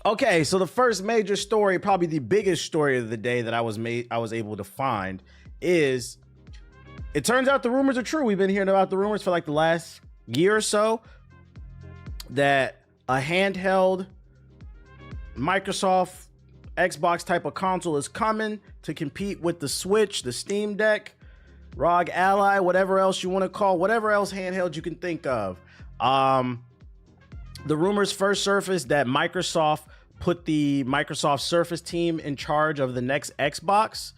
Okay, so the first major story, probably the biggest story of the day that I was able to find is it turns out the rumors are true. We've been hearing about the rumors for like the last year or so that a handheld Microsoft Xbox type of console is coming to compete with the Switch, the Steamdeck, ROG Ally, whatever else you want to call, whatever else handheld you can think of. The rumors first surfaced that Microsoft put the Microsoft Surface team in charge of the next Xbox,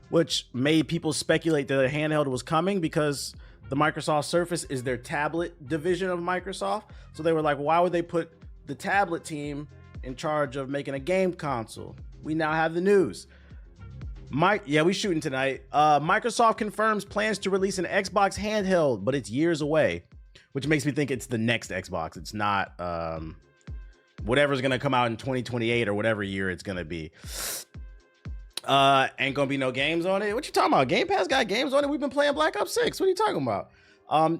which made people speculate that a handheld was coming because the Microsoft Surface is their tablet division of Microsoft. So they were like, why would they put the tablet team in charge of making a game console? We now have the news. We shooting tonight. Microsoft confirms plans to release an Xbox handheld, but it's years away, which makes me think it's the next Xbox. It's not whatever's gonna come out in 2028 or whatever year it's gonna be. Ain't gonna be no games on it. What you talking about? Game Pass got games on it. We've been playing Black Ops 6. What are you talking about?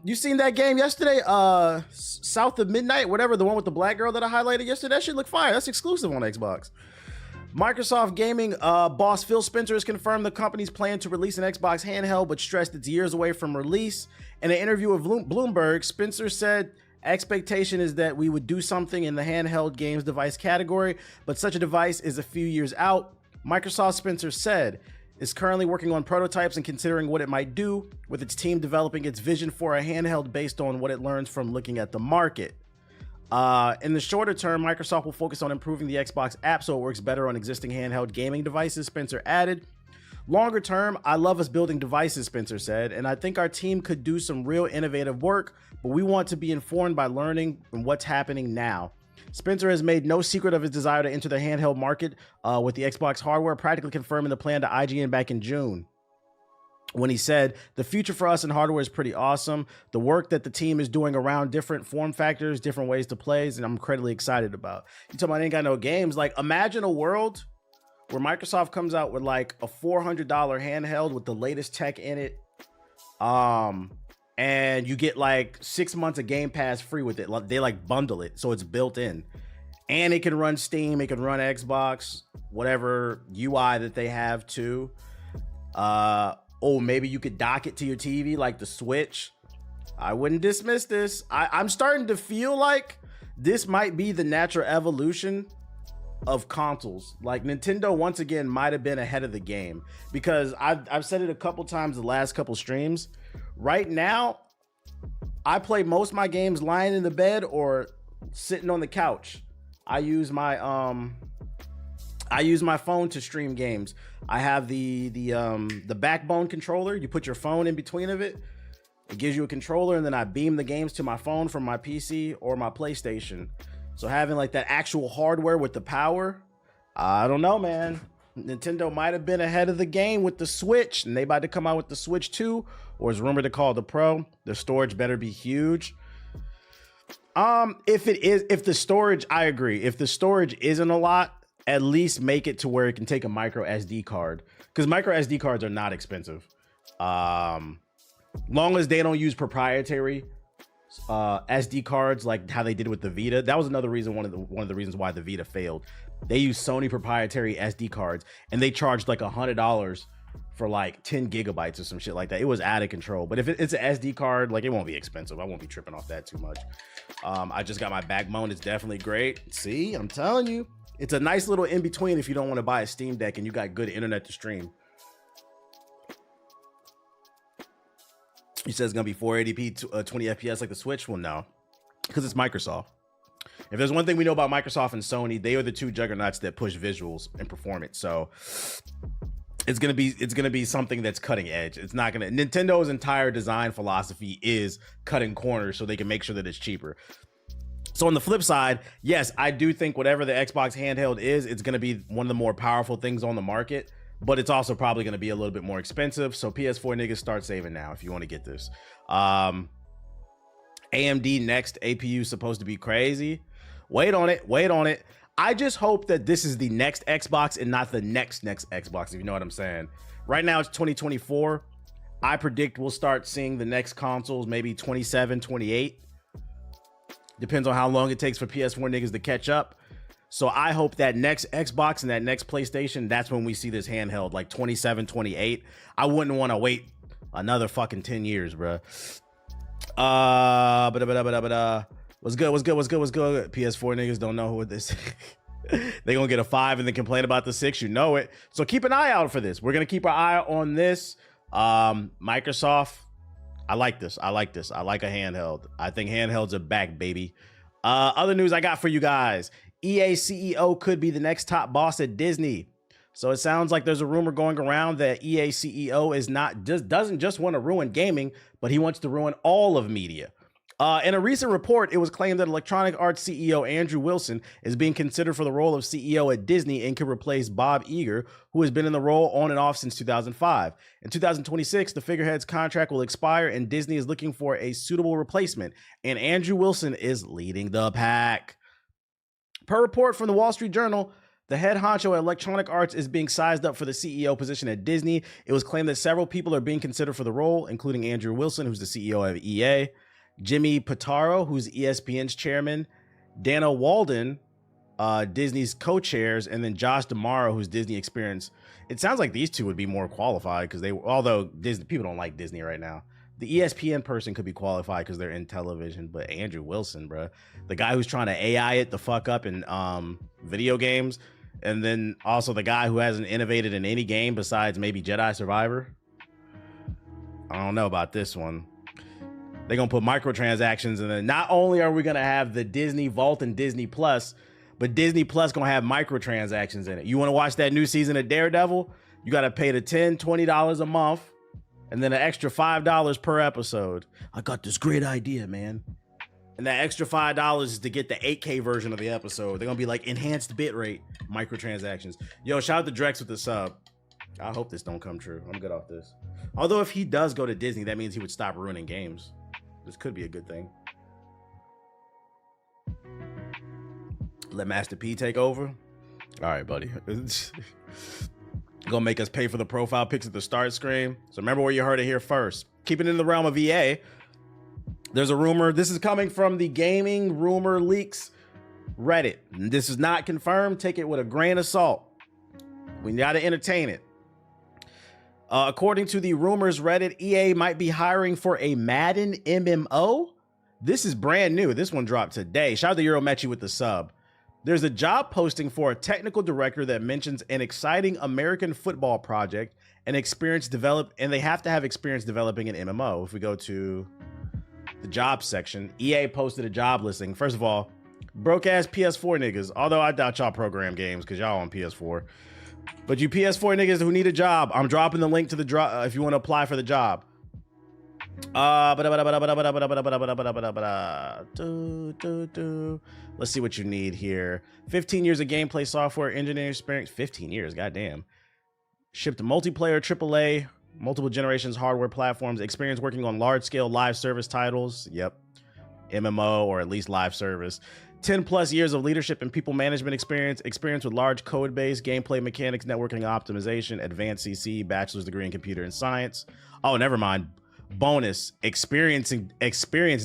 You seen that game yesterday? South of Midnight, whatever, the one with the black girl that I highlighted yesterday. That shit look fire. That's exclusive on Xbox. Microsoft Gaming boss Phil Spencer has confirmed the company's plan to release an Xbox handheld, but stressed it's years away from release. In an interview with Bloomberg, Spencer said expectation is that we would do something in the handheld games device category, but such a device is a few years out. Microsoft, Spencer said, is currently working on prototypes and considering what it might do, with its team developing its vision for a handheld based on what it learns from looking at the market. In the shorter term, Microsoft will focus on improving the Xbox app so it works better on existing handheld gaming devices, Spencer added. Longer term, I love us building devices, Spencer said, and I think our team could do some real innovative work, but we want to be informed by learning and what's happening now. Spencer has made no secret of his desire to enter the handheld market with the Xbox hardware, practically confirming the plan to IGN back in June, when he said, the future for us in hardware is pretty awesome. The work that the team is doing around different form factors, different ways to play, and I'm incredibly excited about. You talking about ain't got no games? Like, imagine a world where Microsoft comes out with like a $400 handheld with the latest tech in it. And you get like 6 months of Game Pass free with it. They like bundle it, so it's built in. And it can run Steam, it can run Xbox, whatever UI that they have too. Maybe you could dock it to your TV like the Switch. I wouldn't dismiss this. I'm starting to feel like this might be the natural evolution of consoles. Like, Nintendo once again might have been ahead of the game, because I've said it a couple times the last couple streams. Right now, I play most of my games lying in the bed or sitting on the couch. I use my phone to stream games. I have the Backbone controller. You put your phone in between of it. It gives you a controller, and then I beam the games to my phone from my PC or my PlayStation. So having like that actual hardware with the power, I don't know, man. Nintendo might have been ahead of the game with the Switch, and they about to come out with the Switch 2, or is rumored to call the Pro. The storage better be huge. If the storage, I agree. If the storage isn't a lot, at least make it to where it can take a micro SD card, because micro SD cards are not expensive. Long as they don't use proprietary SD cards like how they did with the Vita. That was another reason, one of the reasons why the Vita failed. They used Sony proprietary SD cards, and they charged like $100 for like 10 gigabytes or some shit like that. It was out of control. But if it's an SD card, like, it won't be expensive. I won't be tripping off that too much. I just got my Backbone. It's definitely great. See, I'm telling you, it's a nice little in between if you don't want to buy a Steam Deck and you got good internet to stream. He says it's gonna be 480p, 20 FPS like the Switch. Well, no, because it's Microsoft. If there's one thing we know about Microsoft and Sony, they are the two juggernauts that push visuals and performance. So it's gonna be something that's cutting edge. It's not gonna. Nintendo's entire design philosophy is cutting corners so they can make sure that it's cheaper. So on the flip side, yes, I do think whatever the Xbox handheld is, it's gonna be one of the more powerful things on the market. But it's also probably going to be a little bit more expensive. So PS4 niggas, start saving now if you want to get this. AMD next APU supposed to be crazy. Wait on it. I just hope that this is the next Xbox and not the next Xbox, if you know what I'm saying. Right now it's 2024. I predict we'll start seeing the next consoles maybe 27, 28. Depends on how long it takes for PS4 niggas to catch up. So I hope that next Xbox and that next PlayStation, that's when we see this handheld, like 27, 28. I wouldn't want to wait another fucking 10 years, bro. What's good? PS4 niggas don't know who this. They gonna get a 5 and then complain about the 6. You know it. So keep an eye out for this. We're gonna keep our eye on this. Microsoft. I like this. I like a handheld. I think handhelds are back, baby. Other news I got for you guys. EA CEO could be the next top boss at Disney. So it sounds like there's a rumor going around that EA CEO doesn't just want to ruin gaming, but he wants to ruin all of media. In a recent report, it was claimed that Electronic Arts CEO Andrew Wilson is being considered for the role of CEO at Disney and could replace Bob Iger, who has been in the role on and off since 2005. In 2026, the figurehead's contract will expire and Disney is looking for a suitable replacement, and Andrew Wilson is leading the pack. Per report from the Wall Street Journal, the head honcho at Electronic Arts is being sized up for the CEO position at Disney. It was claimed that several people are being considered for the role, including Andrew Wilson, who's the CEO of EA, Jimmy Pitaro, who's ESPN's chairman, Dana Walden, Disney's co-chairs, and then Josh D'Amaro, who's Disney Experience. It sounds like these two would be more qualified because although Disney people don't like Disney right now. The ESPN person could be qualified because they're in television, but Andrew Wilson, bro, the guy who's trying to AI it the fuck up in video games, and then also the guy who hasn't innovated in any game besides maybe Jedi Survivor. I don't know about this one. They're gonna put microtransactions, and then not only are we gonna have the Disney Vault and Disney Plus, but Disney Plus gonna have microtransactions in it. You want to watch that new season of Daredevil? You gotta pay the $10, $20 a month. And then an extra $5 per episode. I got this great idea, man. And that extra $5 is to get the 8K version of the episode. They're gonna be like enhanced bitrate microtransactions. Yo, shout out to Drex with the sub. I hope this don't come true. I'm good off this. Although if he does go to Disney, that means he would stop ruining games. This could be a good thing. Let Master P take over. All right, buddy. Gonna make us pay for the profile pics at the start screen. So remember where you heard it here first. Keeping it in the realm of EA, there's a rumor. This is coming from the Gaming Rumor Leaks Reddit. This is not confirmed. Take it with a grain of salt. We gotta entertain it. According to the rumors Reddit, EA might be hiring for a Madden MMO. This is brand new. This one dropped today. Shout out to Euromechi with the sub. There's a job posting for a technical director that mentions an exciting American football project and they have to have experience developing an MMO. If we go to the jobs section, EA posted a job listing. First of all, broke ass PS4 niggas, although I doubt y'all program games because y'all on PS4. But you PS4 niggas who need a job, I'm dropping the link to the if you want to apply for the job. Let's see what you need here. 15 years of gameplay software engineering experience. 15 years, goddamn. Shipped multiplayer, AAA, multiple generations hardware platforms. Experience working on large-scale live service titles. Yep. MMO or at least live service. 10 plus years of leadership and people management experience. Experience with large code base, gameplay mechanics, networking optimization, advanced CC, bachelor's degree in computer science. Oh, never mind. Bonus, experience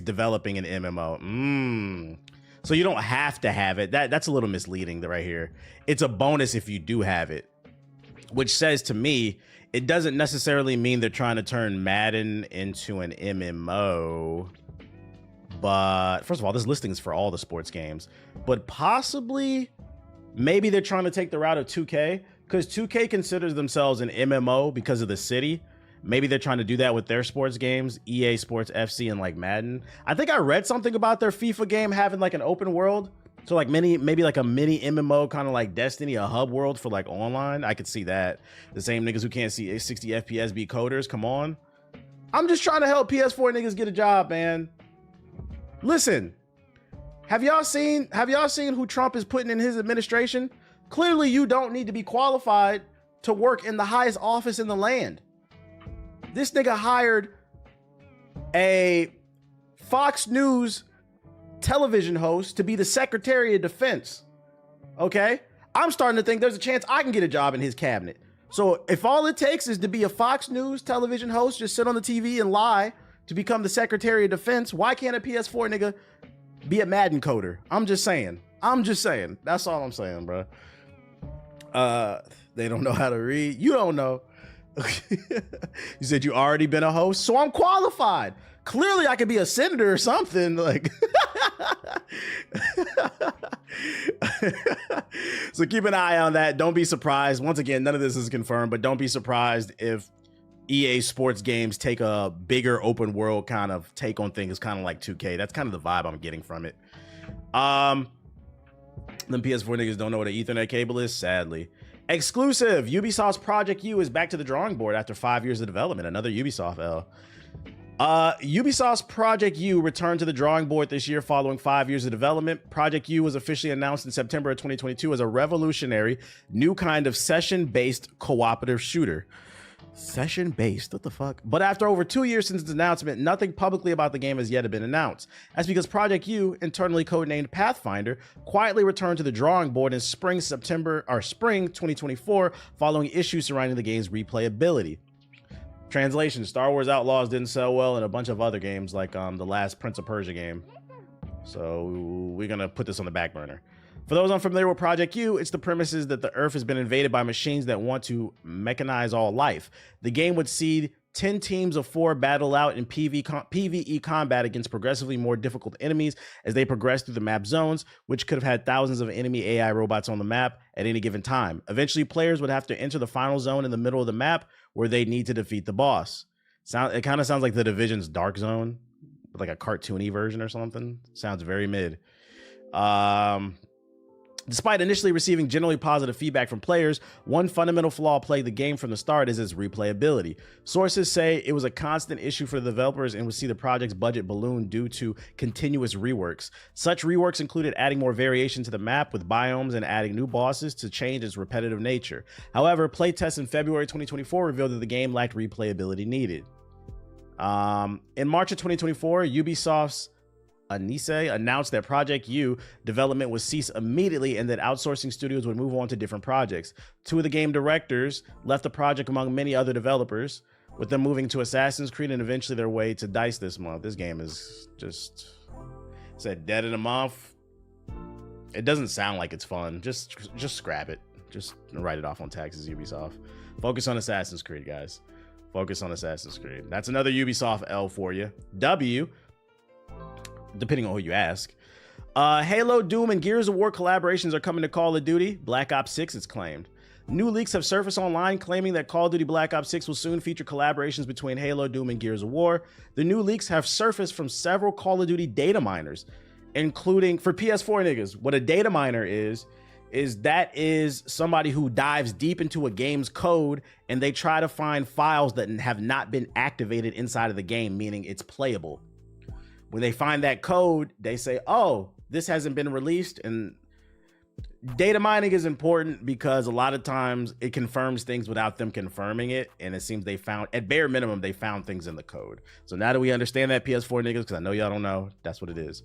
developing an MMO. So you don't have to have it. That's a little misleading right here. It's a bonus if you do have it, which says to me, it doesn't necessarily mean they're trying to turn Madden into an MMO. But first of all, this listing is for all the sports games, but possibly maybe they're trying to take the route of 2K because 2K considers themselves an MMO because of the city. Maybe they're trying to do that with their sports games, EA Sports FC and like Madden. I think I read something about their FIFA game having like an open world. So like maybe like a mini MMO, kind of like Destiny, a hub world for like online. I could see that. The same niggas who can't see 60 FPS be coders. Come on. I'm just trying to help PS4 niggas get a job, man. Listen, have y'all seen who Trump is putting in his administration? Clearly you don't need to be qualified to work in the highest office in the land. This nigga hired a Fox News television host to be the Secretary of Defense. Okay? I'm starting to think there's a chance I can get a job in his cabinet. So if all it takes is to be a Fox News television host, just sit on the TV and lie to become the Secretary of Defense, why can't a PS4 nigga be a Madden coder? I'm just saying. I'm just saying. That's all I'm saying, bro. They don't know how to read. You don't know. You said you already been a host, so I'm qualified. Clearly, I could be a senator or something. Like, so keep an eye on that. Don't be surprised. Once again, none of this is confirmed, but don't be surprised if EA Sports games take a bigger open world kind of take on things, kind of like 2K. That's kind of the vibe I'm getting from it. Them PS4 niggas don't know what an Ethernet cable is, sadly. Exclusive, Ubisoft's Project U is back to the drawing board after 5 years of development. Another Ubisoft L. Ubisoft's Project U returned to the drawing board this year following 5 years of development. Project U was officially announced in September of 2022 as a revolutionary new kind of session-based cooperative shooter. Session-based, what the fuck? But after over 2 years since its announcement, nothing publicly about the game has yet been announced. That's because Project U, internally codenamed Pathfinder, quietly returned to the drawing board in spring 2024 following issues surrounding the game's replayability. Translation, Star Wars Outlaws didn't sell well, and a bunch of other games like the last Prince of Persia game. So we're gonna put this on the back burner. For those unfamiliar with Project U, it's the premise is that the Earth has been invaded by machines that want to mechanize all life. The game would see 10 teams of 4 battle out in PvE combat against progressively more difficult enemies as they progress through the map zones, which could have had thousands of enemy AI robots on the map at any given time. Eventually, players would have to enter the final zone in the middle of the map where they need to defeat the boss. It kind of sounds like the Division's Dark Zone, like a cartoony version or something. Sounds very mid. Despite initially receiving generally positive feedback from players, one fundamental flaw plagued the game from the start is its replayability. Sources say it was a constant issue for the developers and would see the project's budget balloon due to continuous reworks. Such reworks included adding more variation to the map with biomes and adding new bosses to change its repetitive nature. However, playtests in February 2024 revealed that the game lacked replayability needed. In March of 2024, Ubisoft's Anise announced that Project U development would cease immediately and that outsourcing studios would move on to different projects. 2 of the game directors left the project among many other developers, with them moving to Assassin's Creed and eventually their way to DICE this month. This game is just said dead in a month. It doesn't sound like it's fun. Just scrap it. Just write it off on taxes, Ubisoft. Focus on Assassin's Creed, guys. Focus on Assassin's Creed. That's another Ubisoft L for you. W, depending on who you ask. Halo, Doom, and Gears of War collaborations are coming to Call of Duty. Black Ops 6, it's claimed. New leaks have surfaced online claiming that Call of Duty Black Ops 6 will soon feature collaborations between Halo, Doom, and Gears of War. The new leaks have surfaced from several Call of Duty data miners, including, for PS4 niggas, what a data miner is somebody who dives deep into a game's code and they try to find files that have not been activated inside of the game, meaning it's playable. When they find that code, they say, oh, this hasn't been released. And data mining is important because a lot of times it confirms things without them confirming it. And it seems they found, at bare minimum, they found things in the code. So now that we understand that, PS4 niggas, because I know y'all don't know, that's what it is.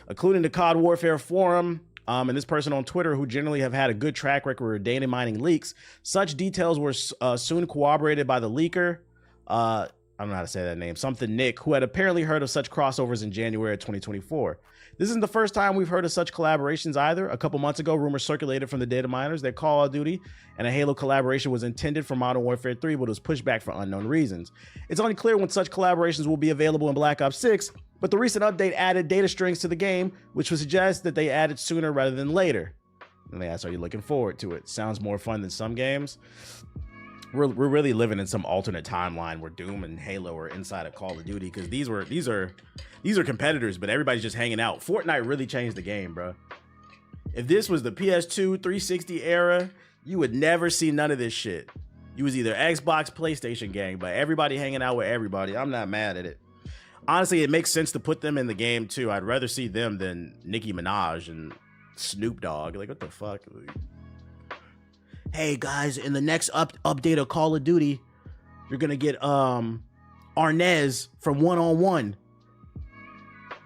According to COD Warfare Forum, and this person on Twitter who generally have had a good track record with data mining leaks, such details were soon corroborated by the leaker. I don't know how to say that name, something Nick, who had apparently heard of such crossovers in January of 2024. This isn't the first time we've heard of such collaborations either. A couple months ago, rumors circulated from the data miners that Call of Duty and a Halo collaboration was intended for Modern Warfare 3, but it was pushed back for unknown reasons. It's unclear when such collaborations will be available in Black Ops 6, but the recent update added data strings to the game, which would suggest that they added sooner rather than later. And they asked, are you looking forward to it? Sounds more fun than some games. We're really living in some alternate timeline where Doom and Halo are inside of Call of Duty, because these are competitors, but everybody's just hanging out. Fortnite really changed the game, bro. If this was the PS2 360 era, you would never see none of this shit. You was either Xbox, PlayStation gang, but everybody hanging out with everybody. I'm not mad at it. Honestly, it makes sense to put them in the game too. I'd rather see them than Nicki Minaj and Snoop Dogg. Like, what the fuck? Hey guys, in the next update of Call of Duty, you're gonna get Arnez from 1-on-1.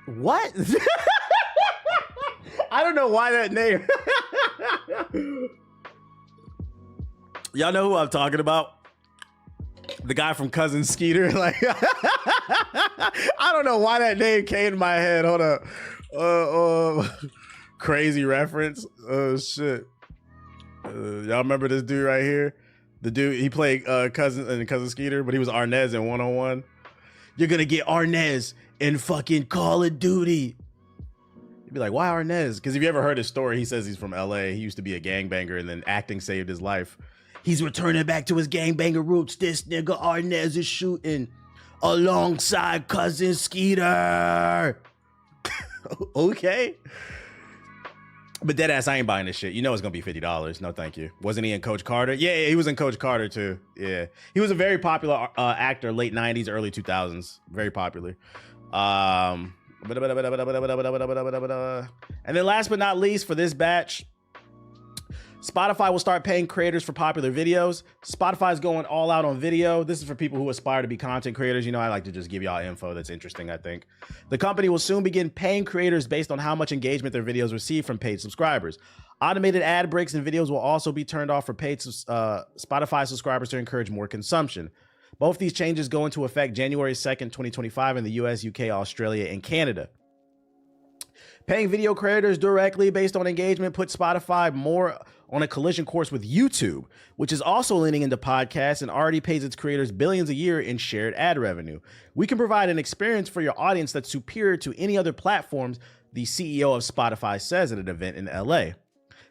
What? I don't know why that name. Y'all know who I'm talking about? The guy from Cousin Skeeter. Like, I don't know why that name came to my head. Hold up. Crazy reference. Oh shit. Y'all remember this dude right here? The dude, he played Cousin Skeeter, but he was Arnez in 1-on-1. You're gonna get Arnez in fucking Call of Duty. You'd be like, why Arnez? Because if you ever heard his story, he says he's from LA. He used to be a gangbanger and then acting saved his life. He's returning back to his gangbanger roots. This nigga Arnez is shooting alongside Cousin Skeeter. Okay. But deadass, I ain't buying this shit. You know it's gonna be $50. No, thank you. Wasn't he in Coach Carter? Yeah, he was in Coach Carter too. Yeah, he was a very popular actor, late 90s, early 2000s. Very popular. And then last but not least for this batch, Spotify will start paying creators for popular videos. Spotify is going all out on video. This is for people who aspire to be content creators. You know, I like to just give y'all info that's interesting, I think. The company will soon begin paying creators based on how much engagement their videos receive from paid subscribers. Automated ad breaks and videos will also be turned off for paid Spotify subscribers to encourage more consumption. Both these changes go into effect January 2nd, 2025 in the US, UK, Australia, and Canada. Paying video creators directly based on engagement puts Spotify more on a collision course with YouTube, which is also leaning into podcasts and already pays its creators billions a year in shared ad revenue. We can provide an experience for your audience that's superior to any other platforms, the CEO of Spotify says at an event in LA.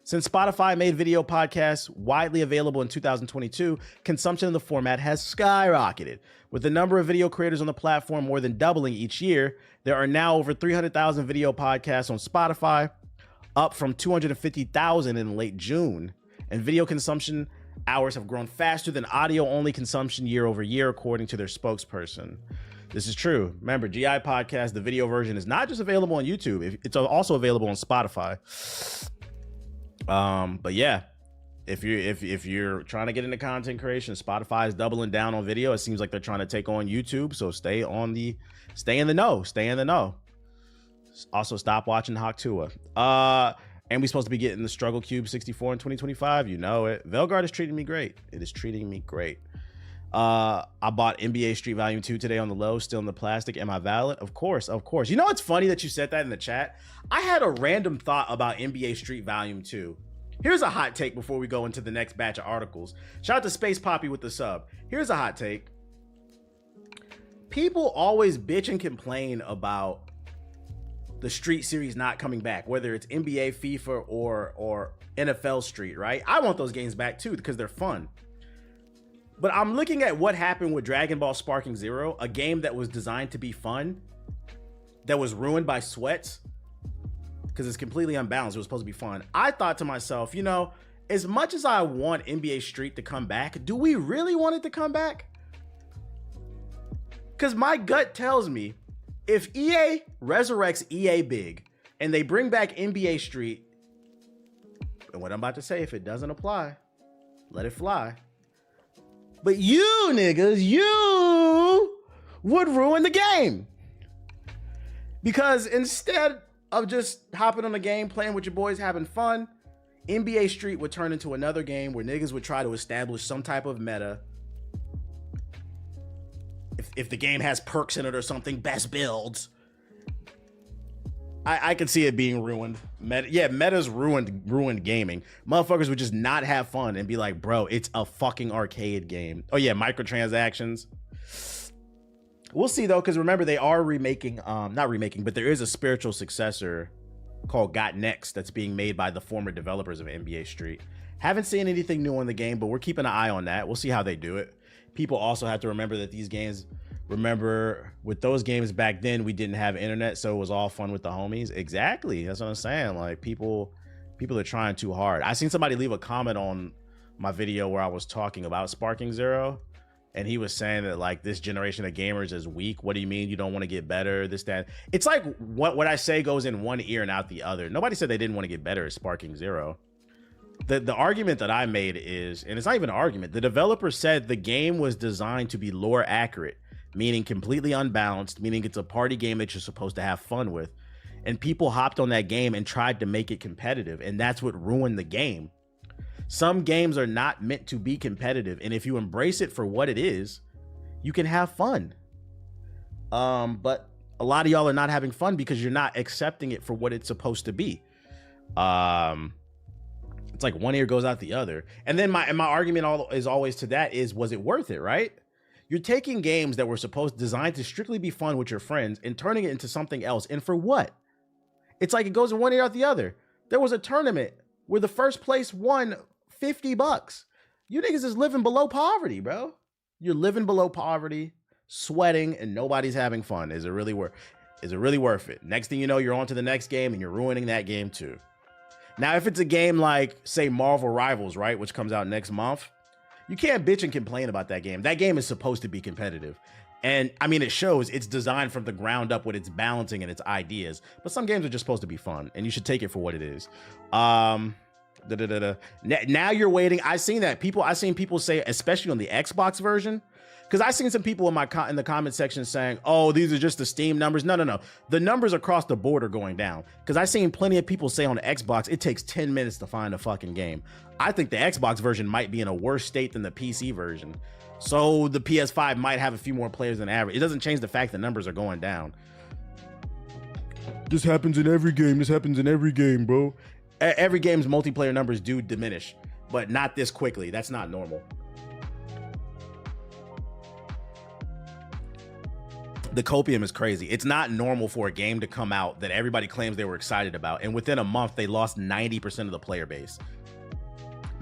Since Spotify made video podcasts widely available in 2022, consumption of the format has skyrocketed. With the number of video creators on the platform more than doubling each year, there are now over 300,000 video podcasts on Spotify, up from 250,000 in late June. And video consumption hours have grown faster than audio-only consumption year over year, according to their spokesperson. This is true. Remember, GI Podcast, the video version, is not just available on YouTube. It's also available on Spotify. But yeah, if you're trying to get into content creation, Spotify is doubling down on video. It seems like they're trying to take on YouTube. So stay in the know. Also, stop watching Hawktua. And we're supposed to be getting the Struggle Cube 64 in 2025. You know it. Velguard is treating me great. It is treating me great. I bought NBA Street Volume 2 today on the low, still in the plastic. Am I valid? Of course. You know what's funny that you said that in the chat? I had a random thought about NBA Street Volume 2. Here's a hot take before we go into the next batch of articles. Shout out to Space Poppy with the sub. Here's a hot take. People always bitch and complain about the Street series not coming back, whether it's NBA, FIFA, or NFL Street, right? I want those games back too because they're fun. But I'm looking at what happened with Dragon Ball Sparking Zero, a game that was designed to be fun, that was ruined by sweats because it's completely unbalanced. It was supposed to be fun. I thought to myself, you know, as much as I want NBA Street to come back, do we really want it to come back? Because my gut tells me if EA resurrects EA Big and they bring back NBA Street, and what I'm about to say, if it doesn't apply, let it fly. But you niggas, you would ruin the game. Because instead of just hopping on the game, playing with your boys, having fun, NBA Street would turn into another game where niggas would try to establish some type of meta. If the game has perks in it or something, best builds. I could see it being ruined. Meta's ruined gaming. Motherfuckers would just not have fun and be like, bro, it's a fucking arcade game. Oh yeah, microtransactions. We'll see though, because remember they are not remaking, but there is a spiritual successor called Got Next that's being made by the former developers of NBA Street. Haven't seen anything new in the game, but we're keeping an eye on that. We'll see how they do it. People also have to remember that these games, with those games back then, we didn't have internet, so it was all fun with the homies. Exactly. That's what I'm saying. Like people are trying too hard. I seen somebody leave a comment on my video where I was talking about Sparking Zero, and he was saying that like this generation of gamers is weak. What do you mean you don't want to get better? This, that. It's like what I say goes in one ear and out the other. Nobody said they didn't want to get better at Sparking Zero. The argument that I made is, and it's not even an argument, the developer said the game was designed to be lore accurate, meaning completely unbalanced, meaning it's a party game that you're supposed to have fun with. And people hopped on that game and tried to make it competitive, and that's what ruined the game. Some games are not meant to be competitive, and if you embrace it for what it is, you can have fun. But a lot of y'all are not having fun because you're not accepting it for what it's supposed to be. It's like one ear goes out the other. And then my argument is always to that is, was it worth it, right? You're taking games that were designed to strictly be fun with your friends and turning it into something else. And for what? It's like it goes in one ear out the other. There was a tournament where the first place won $50. You niggas is living below poverty, bro. You're living below poverty, sweating, and nobody's having fun. Is it really worth it? Next thing you know, you're on to the next game and you're ruining that game too. Now, if it's a game like, say, Marvel Rivals, right, which comes out next month, you can't bitch and complain about that game. That game is supposed to be competitive. And I mean, it shows it's designed from the ground up with its balancing and its ideas. But some games are just supposed to be fun, and you should take it for what it is. Now you're waiting. I've seen people say, especially on the Xbox version, because I've seen some people in the comment section saying, "Oh, these are just the Steam numbers." No. The numbers across the board are going down. Because I've seen plenty of people say on the Xbox it takes 10 minutes to find a fucking game. I think the Xbox version might be in a worse state than the PC version. So the PS5 might have a few more players than average. It doesn't change the fact the numbers are going down. This happens in every game, bro. Every game's multiplayer numbers do diminish, but not this quickly. That's not normal. The copium is crazy. It's not normal for a game to come out that everybody claims they were excited about, and within a month, they lost 90% of the player base.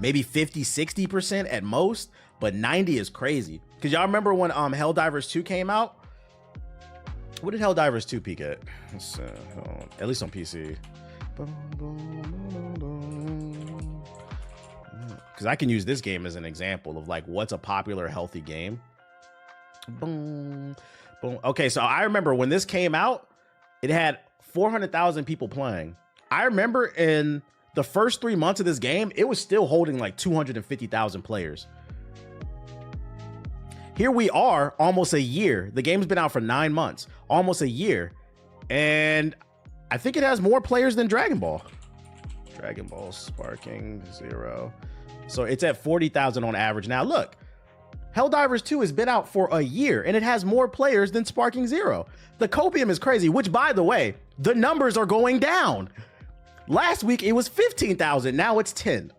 Maybe 50, 60% at most, but 90 is crazy. Because y'all remember when Helldivers 2 came out? What did Helldivers 2 peak at? At least on PC. Because I can use this game as an example of like what's a popular, healthy game. Boom. Boom. Okay, so I remember when this came out, it had 400,000 people playing. I remember in the first 3 months of this game, it was still holding like 250,000 players. Here we are, almost a year. The game's been out for 9 months, almost a year. And I think it has more players than Dragon Ball. Dragon Ball Sparking 0. So it's at 40,000 on average. Now look, Helldivers 2 has been out for a year and it has more players than Sparking 0. The copium is crazy, which by the way, the numbers are going down. Last week it was 15,000, now it's 10.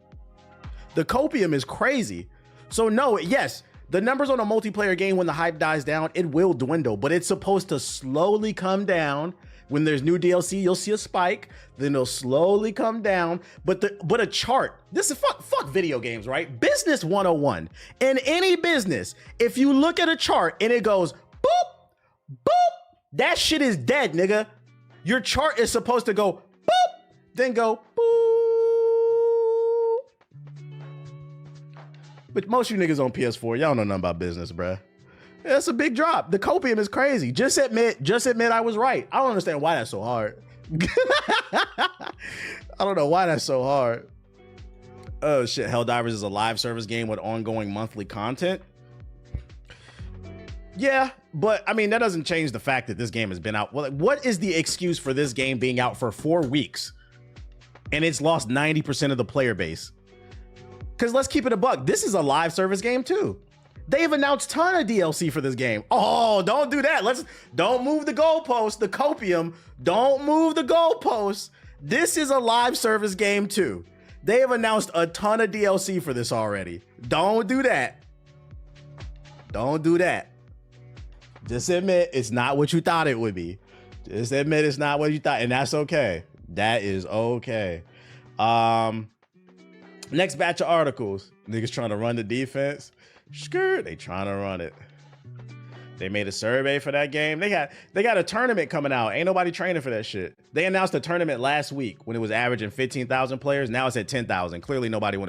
The copium is crazy. So no, yes, the numbers on a multiplayer game when the hype dies down, it will dwindle, but it's supposed to slowly come down. When there's new DLC, you'll see a spike, then it'll slowly come down. But a chart, this is fuck video games, right? Business 101. In any business, if you look at a chart and it goes boop, boop, that shit is dead, nigga. Your chart is supposed to go boop, then go boop. But most of you niggas on PS4, y'all don't know nothing about business, bruh. That's a big drop. The copium is crazy. Just admit I was right. I don't understand why that's so hard. I don't know why that's so hard. Oh shit, Helldivers is a live service game with ongoing monthly content. Yeah, but I mean, that doesn't change the fact that this game has been out. Well, what is the excuse for this game being out for 4 weeks and it's lost 90% of the player base? Because let's keep it a buck. This is a live service game too. They've announced a ton of DLC for this game. Oh, don't do that. Don't move the goalpost. The copium. Don't move the goalpost. This is a live service game too. They have announced a ton of DLC for this already. Don't do that. Don't do that. Just admit it's not what you thought it would be. Just admit it's not what you thought, and that's okay. That is okay. Next batch of articles. Niggas trying to run the defense. Skirt, they trying to run it. They made a survey for that game. They got a tournament coming out. Ain't nobody training for that shit. They announced a tournament last week when it was averaging 15,000 players. Now it's at 10,000. Clearly nobody want to